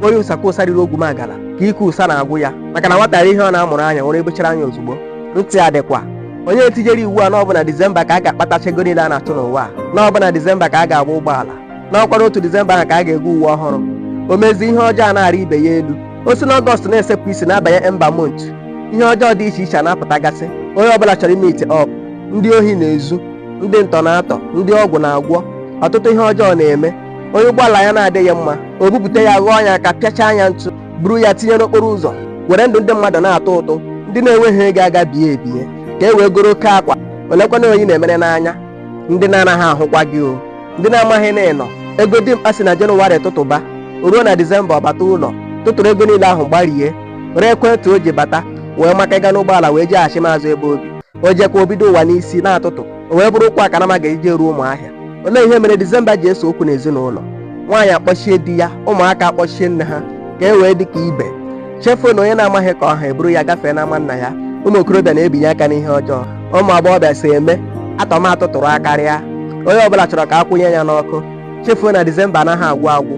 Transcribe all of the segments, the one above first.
onye ụsakwa ụsa riri ogwu magala ka ike ụsa na-agwụ ya maka na nwata ihe ọ na-amụrụ anya nwere egbechara anya ozugbo. Ntị adịkwa onye etijere iwu a n'ọbụna Disemba ka a ga-akpatacha ego niile a na-achụ n'ụwa n'ọbụna Disemba ka a ga-agba ụgbọala n'ọkwara otu Disemba ahụ ka a ga-ego uwe ọhụrụ. O mezi ihe ọjọọ na-arị ibe ya elu. O si n'Ọgọst na-esepụ isi na-abanye Emba Mont. Ihe ọjọọ dị iche iche na-apụtagasị. Onye ọbụla chọrọ ime ite ọp. Ndị ohi na-ezu, ndị ntọ na-atọ, ndị ọgwụ na-agwọ. Ọtụtụ ihe ọjọọ na-eme. Onye ụgbọala ya na-adịghị mma, o bupụta ya ghọọ ya aka pịachaa anya ntụ, buru ya tinye n'okporo ụzọ, were ndụ ndị mmadụ na-atọ ụtụ. Ndị na-enweghị ego aga bie ebie ka e wee goro oke akwa. Olekwana onye na-emere n'anya. Ndị na-anaghị ahụkwa gị o. Ndị na-amaghị na ịnọ. Ego dimkpa si na Jenụwarị tụtụba, o ruo na Disemba ọ bata ụlọ, tụtụrụ ego niile ahụ gbarie, were ekwentị o ji bata wee maka ịga n'ụgbọala wee jeghachi maazụ ebe obi. O jekwa obido ụwa n'isi na-atụtụ, o wee bụrụ ụkwa aka na ma ga-eje ruo Ụmụahịa. Olee ihe mere Disemba ji eso okwu n'ezinụlọ? Nwaanyị akpọchie di ya, ụmụaka akpọchie nne ha ka e wee dị ka ibe. Chefuo na onye na-amaghị ka ọha eburu ya gafee n'ama nna ya. Ụmụ okorobịa na-ebinye aka n'ihe ọjọọ. Ụmụ agbọghọbịa si eme atọmatụ tụrụ akarịa. Onye ọbụla chọrọ ka akwụnye ya n'ọkụ. Chefuo na Disemba anaghị agwụ agwụ.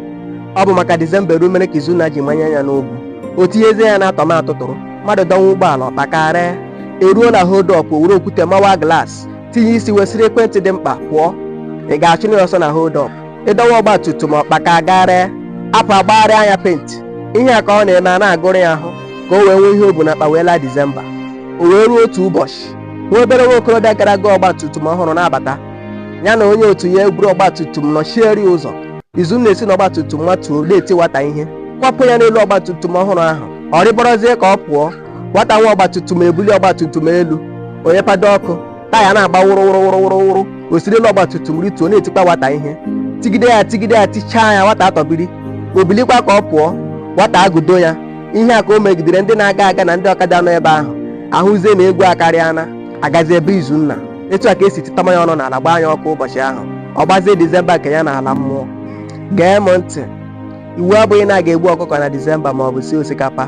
Ọ bụ maka Disemba eru mere ka Izunna ji manye anya n'ogwu. O tinyezie ya na atọmatụ tụrụ, mmadụ dọnwa ụgbọala ọkpakarịa. Eruo na hold up, o were okwute mawa glaasị, tinye isi wesịrị ekwentị dị mkpa pụọ. Ị ga-achụ ya ọsọ na hold up. Ịdọwa ọgba tum tum ọkpaka garịa, apụ agbagharịa anya penti. Ihe a ka ọ na-eme a na-agụrụ ya ahụ ka o wee nwee ihe o bu n'akpa wee laa Disemba. O wee ruo otu ụbọchị, nwa obere nwa okorobịa gara aga ọgba tum tum ọhụrụ na-abata. Ya na onye otu ya eburu ọgba tum tum nọchieri ụzọ. Izunna esi n'ọgba tum tum nwatuo na-eti nwata ihe, kwapụ ya n'elu ọgba tum tum ọhụrụ ahụ. Ọ rịbọrọzie ka ọ pụọ. Nwata nwa ọgba tum tum ebuli ọgba tum tum elu, onye pado ọkụ, taya na-agba wụrụ. O siri elu ọgba tum tum rituo na-etikwa nwata ihe. Tigide ya tichaa ya, nwata atọbiri. O bilikwa ka ọ pụọ, nwata agụdo ya. Ihe a ka o megidere ndị na-aga aga na ndị ọkada nọ ebe ahụ. Ahụzie na egwu akarịana, agazi ebe Izunna. Etu a ka esi titama ya ọnụ n'ala gbaa anya ọkụ ụbọchị ahụ. Ọ gbazie Disemba nke ya n'ala mmụọ. Gee m ntị, iwu abụghị na a ga-egbu ọkụkọ na Disemba ma ọ bụ sie osikapa.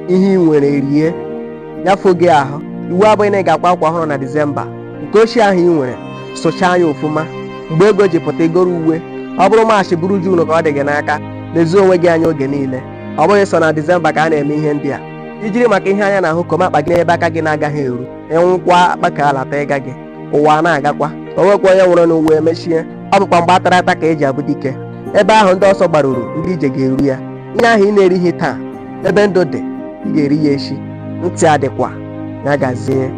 Ihe ị nwere rie, nyafụ gị ahụ. Iwu abụghị na ị ga-akwa akwa ọhụrụ na Disemba. Nke ochie ahụ ị nwere, sụchaa anya ofụma. Mgbe ego ji pụta egoro uwe, ọ bụrụ Maachị bụrụ Juun ka ọ dị gị n'aka, lezuo onwe gị anya oge niile. Ọ bụghị sọ na Disemba ka a na-eme ihe ndị a. Ijiri maka ihe anya na-ahụ koma akpa gị n'ebe aka gị na-agaghị eru, ịnwụkwa akpa ka alata ịga gị, ụwa na-agakwa. O nwekwa onye nwụrụ n'uwe emechie. Ọ bụkwa mgbe atara ata ka eji abụ dike. Ebe ahụ ndị ọsọ gbaruru, ndị ije ga-eru ya. Ihe ahụ ị na-erighị taa, ebe ndụ dị, ị ga-eri ya echi. Ntị adịkwa, ya gazie.